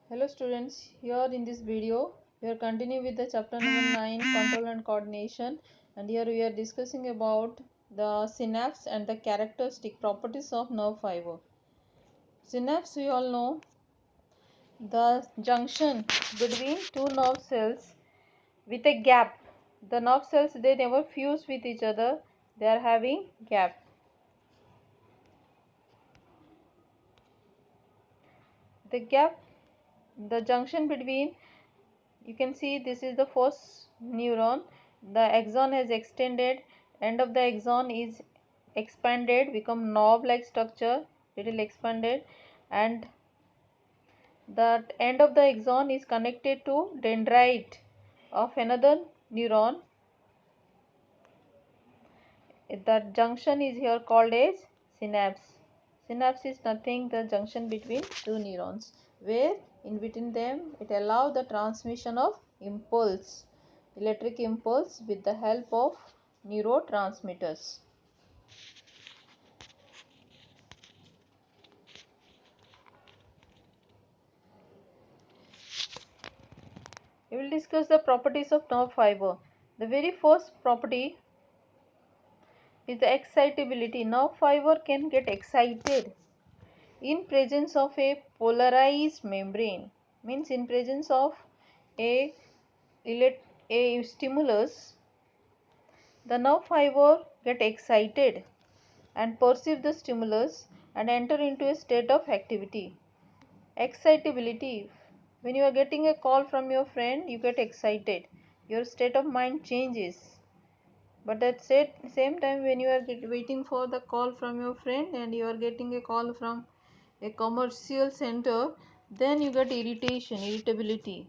Hello students, here in this video we are continuing with the chapter number 9, control and coordination, and here we are discussing about the synapse and the characteristic properties of nerve fiber. Synapse, we all know, the junction between two nerve cells with a gap. The nerve cells, they never fuse with each other, they are having gap. The gap, the junction between, you can see this is the first neuron. The axon has extended, end of the axon is expanded, become knob like structure, little expanded, and that end of the axon is connected to dendrite of another neuron. That junction is here called as synapse. Synapse is nothing the junction between two neurons, where in between them it allows the transmission of impulse, electric impulse, with the help of neurotransmitters. We will discuss the properties of nerve fiber. The very first property is the excitability. Nerve fiber can get excited in presence of a polarized membrane, means in presence of a a stimulus, the nerve fiber get excited and perceive the stimulus and enter into a state of activity. Excitability, when you are getting a call from your friend, you get excited, your state of mind changes. But at same time, when you are waiting for the call from your friend and you are getting a call from a commercial center, then you get irritation, irritability.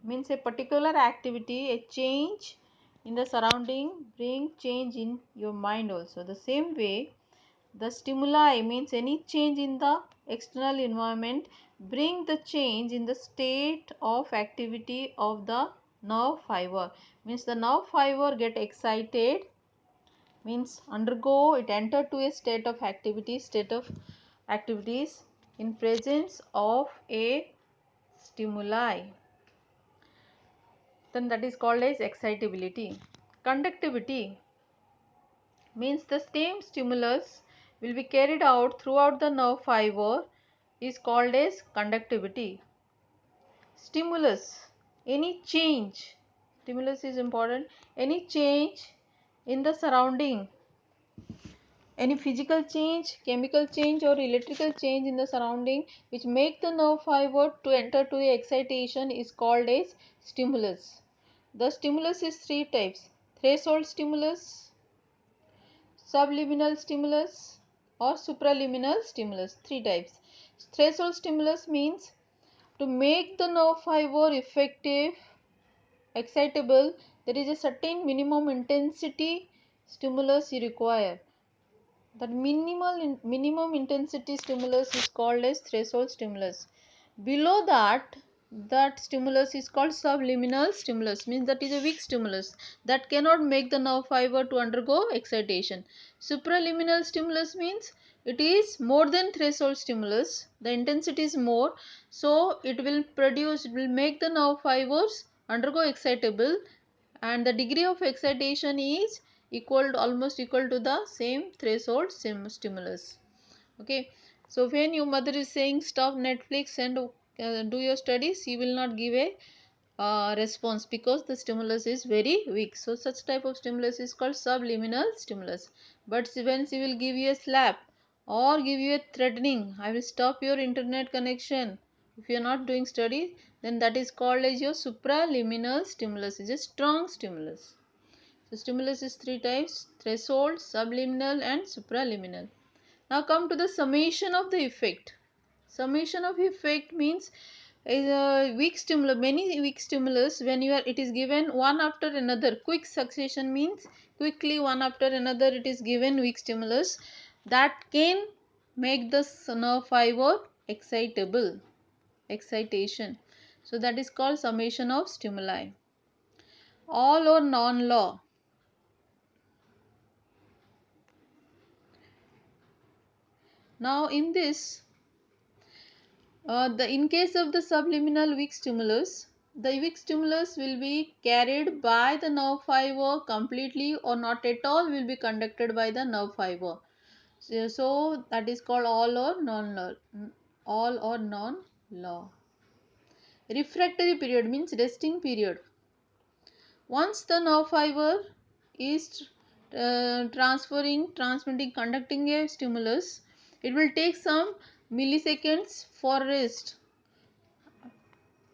Means a particular activity, a change in the surrounding bring change in your mind also. The same way, the stimuli, means any change in the external environment, bring the change in the state of activity of the nerve fiber. Means the nerve fiber get excited, means undergo, it enter to a state of activities in presence of a stimuli, then that is called as excitability. Conductivity means the same stimulus will be carried out throughout the nerve fiber, is called as conductivity. Stimulus, any change, stimulus is important, any change in the surrounding, any physical change, chemical change or electrical change in the surrounding which make the nerve fiber to enter to a excitation is called as stimulus. The stimulus is three types: threshold stimulus, subliminal stimulus or supraliminal stimulus. Three types. Threshold stimulus means to make the nerve fiber effective, excitable, there is a certain minimum intensity stimulus you require. That minimum intensity stimulus is called as threshold stimulus. Below that, that stimulus is called subliminal stimulus, means that is a weak stimulus that cannot make the nerve fiber to undergo excitation. Supraliminal stimulus means it is more than threshold stimulus, the intensity is more, so it will make the nerve fibers undergo excitable, and the degree of excitation is almost equal to the same threshold stimulus. Okay, so when your mother is saying stop Netflix and do your studies, you will not give a response because the stimulus is very weak. So such type of stimulus is called subliminal stimulus. But when she will give you a slap or give you a threatening, I will stop your internet connection if you are not doing study, then that is called as your supraliminal stimulus, is a strong stimulus. So stimulus is three types: threshold, subliminal and supraliminal. Now come to the summation of the effect. Summation of effect means is a weak stimulus, many weak stimulus, when you are, it is given one after another, quick succession means quickly one after another it is given weak stimulus that can make the nerve fiber excitable, excitation. So that is called summation of stimuli. All or non-law. Now in this, In case of the subliminal weak stimulus, the weak stimulus will be carried by the nerve fiber completely or not at all will be conducted by the nerve fiber. So that is called all or non law. All or non law. Refractory period means resting period. Once the nerve fiber is transmitting, conducting a stimulus, it will take some milliseconds for rest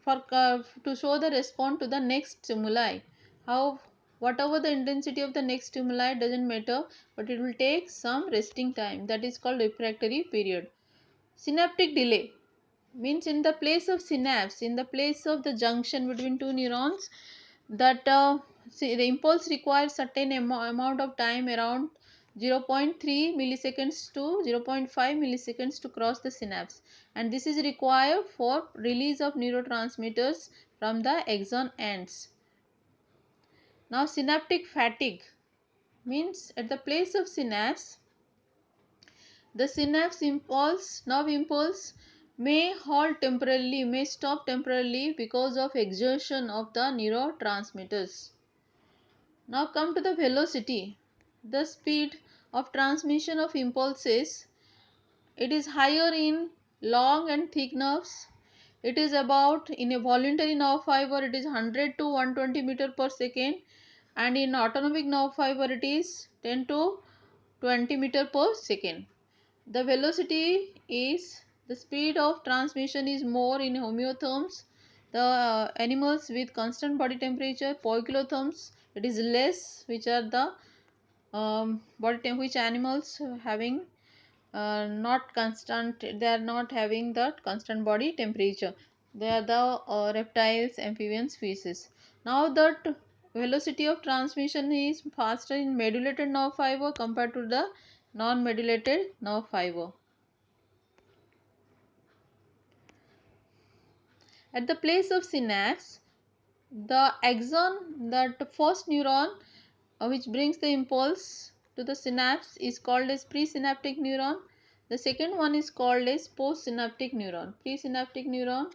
to show the response to the next stimuli. How whatever the intensity of the next stimuli doesn't matter, but it will take some resting time. That is called refractory period. Synaptic delay means in the place of synapse, in the place of the junction between two neurons, that the impulse requires certain amount of time around 0.3 milliseconds to 0.5 milliseconds to cross the synapse, and this is required for release of neurotransmitters from the axon ends. Now synaptic fatigue means at the place of synapse, the synapse impulse, nerve impulse may halt temporarily, may stop temporarily because of exertion of the neurotransmitters. Now come to the velocity, the speed of transmission of impulses. It is higher in long and thick nerves. It is about, in a voluntary nerve fiber, it is 100 to 120 meter per second, and in autonomic nerve fiber it is 10 to 20 meter per second. The velocity is, the speed of transmission is more in homeotherms, the animals with constant body temperature. Poikilotherms, it is less, which are the which animals having not constant, they are not having that constant body temperature. They are the reptiles, amphibian species. Now that velocity of transmission is faster in modulated nerve fiber compared to the non-modulated nerve fiber. At the place of synapse, the axon, that first neuron which brings the impulse to the synapse, is called as presynaptic neuron. The second one is called as postsynaptic neuron. Presynaptic neuron,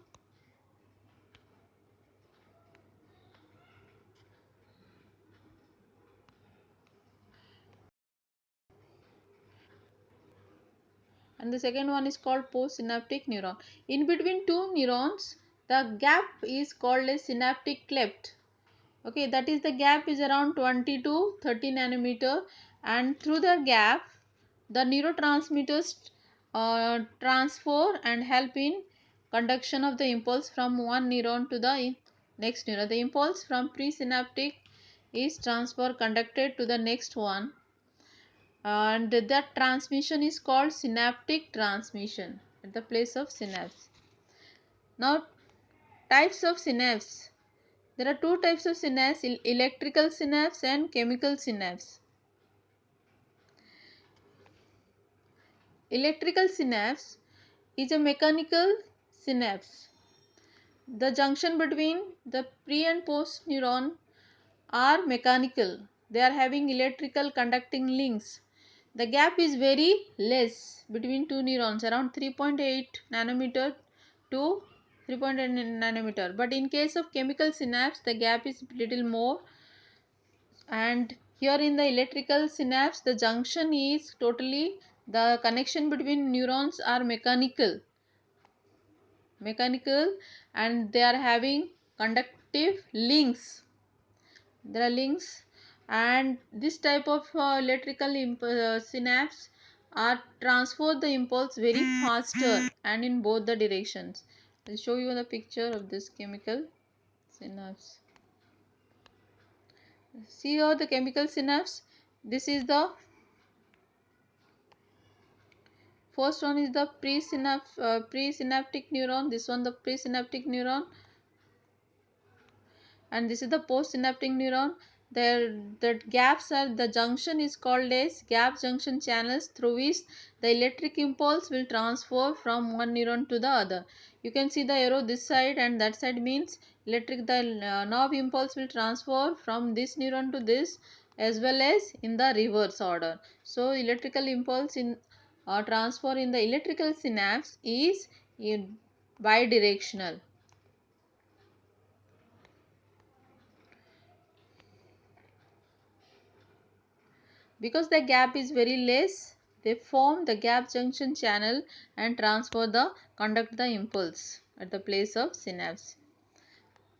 and the second one is called postsynaptic neuron. In between two neurons, the gap is called as synaptic cleft. Okay, that is, the gap is around 20 to 30 nanometer, and through the gap the neurotransmitters transfer and help in conduction of the impulse from one neuron to the next neuron. The impulse from presynaptic is conducted to the next one, and that transmission is called synaptic transmission at the place of synapse. Now, types of synapse. There are two types of synapse, electrical synapse and chemical synapse. Electrical synapse is a mechanical synapse. The junction between the pre and post neuron are mechanical. They are having electrical conducting links. The gap is very less between two neurons, around 3.8 nanometer to 3.8 nanometer. But in case of chemical synapse, the gap is little more, and here in the electrical synapse the junction is totally, the connection between neurons are mechanical, and they are having conductive links. There are links, and this type of electrical synapse are transfer the impulse very faster and in both the directions. I'll show you the picture of this chemical synapse. See here the chemical synapse. This is the first one is the presynaptic neuron. This one the presynaptic neuron, and this is the postsynaptic neuron. There, the gaps are, the junction is called as gap junction channels through which the electric impulse will transfer from one neuron to the other. You can see the arrow this side and that side means electric, the nerve impulse will transfer from this neuron to this, as well as in the reverse order. So electrical impulse in transfer in the electrical synapse is in bidirectional. Because the gap is very less, they form the gap junction channel and conduct the impulse at the place of synapse.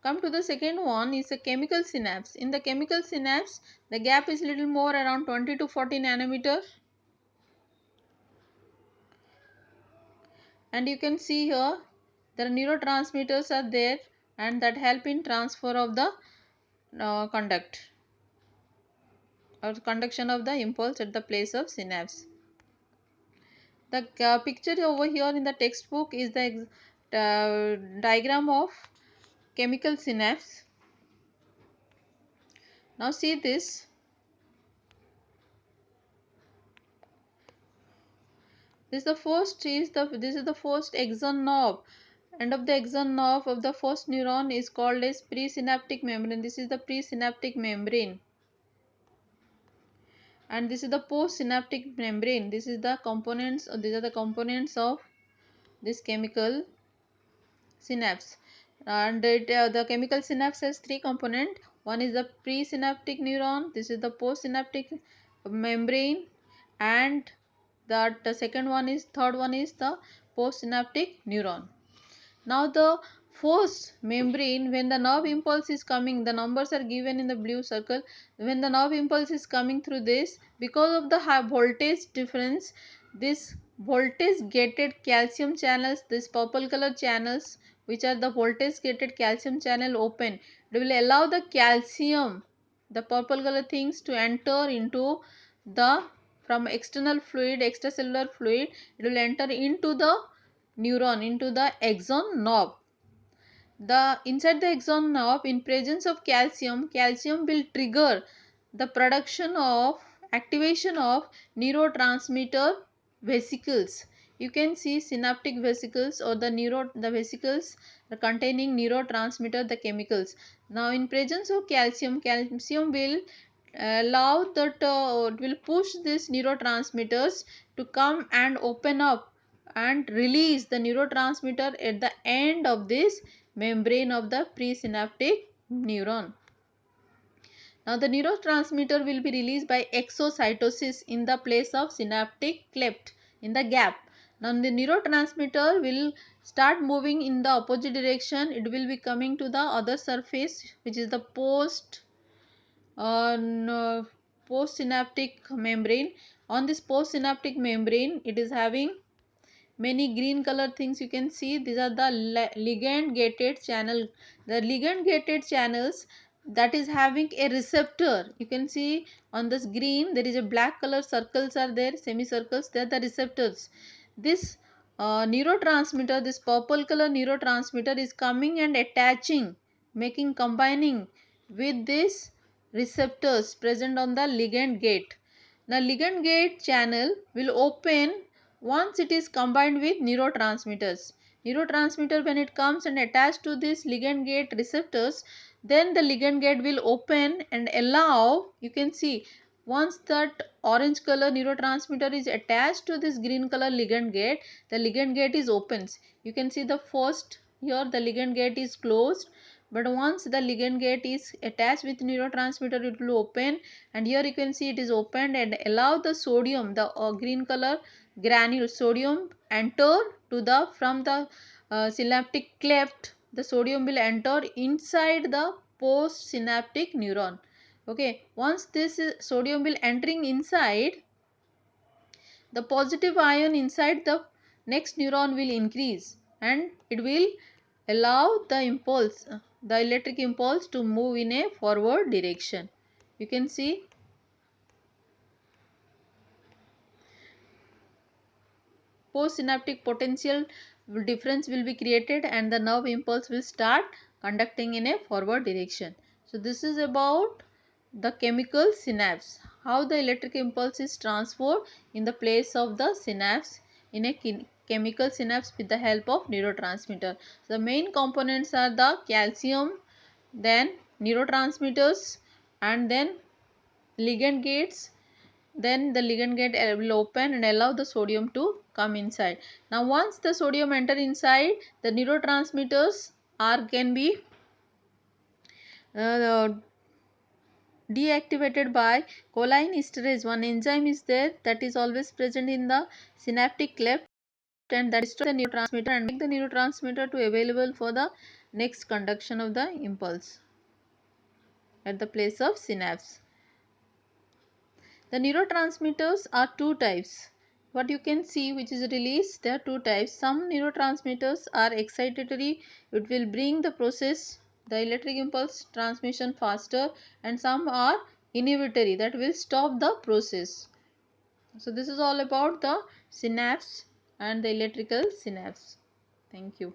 Come to the second one is a chemical synapse. In the chemical synapse, the gap is little more, around 20 to 40 nanometer. And you can see here the neurotransmitters are there and that help in transfer of the conduction of the impulse at the place of synapse. The picture over here in the textbook is the diagram of chemical synapse. Now see this. This is the first axon knob. End of the axon knob of the first neuron is called as presynaptic membrane. This is the presynaptic membrane. And this is the postsynaptic membrane. These are the components of this chemical synapse. And the chemical synapse has three components. One is the presynaptic neuron. This is the postsynaptic membrane, and the third one is the postsynaptic neuron. Now the first membrane, when the nerve impulse is coming, the numbers are given in the blue circle. When the nerve impulse is coming through this, because of the high voltage difference, this voltage gated calcium channels, this purple color channels, which are the voltage gated calcium channel open, it will allow the calcium, the purple color things, to enter into the, from external fluid, extracellular fluid, it will enter into the neuron, into the axon knob. The inside the axon knob, in presence of calcium, calcium will trigger the production of activation of neurotransmitter vesicles. You can see synaptic vesicles, or the vesicles containing neurotransmitter, the chemicals. Now in presence of calcium, calcium will allow that it will push these neurotransmitters to come and open up and release the neurotransmitter at the end of this membrane of the presynaptic neuron. Now the neurotransmitter will be released by exocytosis in the place of synaptic cleft, in the gap. Now the neurotransmitter will start moving in the opposite direction. It will be coming to the other surface, which is the postsynaptic membrane. On this postsynaptic membrane, it is having many green color things. You can see these are the ligand gated channel. The ligand gated channels, that is having a receptor. You can see on this green there is a black color circles are there, semicircles, they are the receptors. This neurotransmitter, this purple color neurotransmitter is coming and attaching, combining with this receptors present on the ligand gate. The ligand gate channel will open once it is combined with neurotransmitters. Neurotransmitter, when it comes and attached to this ligand gate receptors, then the ligand gate will open and allow, you can see, once that orange color neurotransmitter is attached to this green color ligand gate, the ligand gate is opens. You can see the first here the ligand gate is closed, but once the ligand gate is attached with neurotransmitter, it will open, and here you can see it is opened and allow the sodium, the green color granule sodium, enter to the, from the synaptic cleft, the sodium will enter inside the postsynaptic neuron. Okay, once this sodium will entering inside, the positive ion inside the next neuron will increase, and it will allow the impulse, the electric impulse, to move in a forward direction. You can see postsynaptic potential difference will be created and the nerve impulse will start conducting in a forward direction. So this is about the chemical synapse, how the electric impulse is transferred in the place of the synapse in a chemical synapse with the help of neurotransmitter. So the main components are the calcium, then neurotransmitters, and then ligand gates. Then the ligand gate will open and allow the sodium to come inside. Now once the sodium enter inside, the neurotransmitters can be uh, deactivated by cholinesterase. One enzyme is there that is always present in the synaptic cleft, and that destroys the neurotransmitter and make the neurotransmitter to available for the next conduction of the impulse at the place of synapse. The neurotransmitters are two types. What you can see which is released, there are two types. Some neurotransmitters are excitatory, it will bring the process, the electric impulse transmission faster, and some are inhibitory, that will stop the process. So this is all about the synapse and the electrical synapse. Thank you.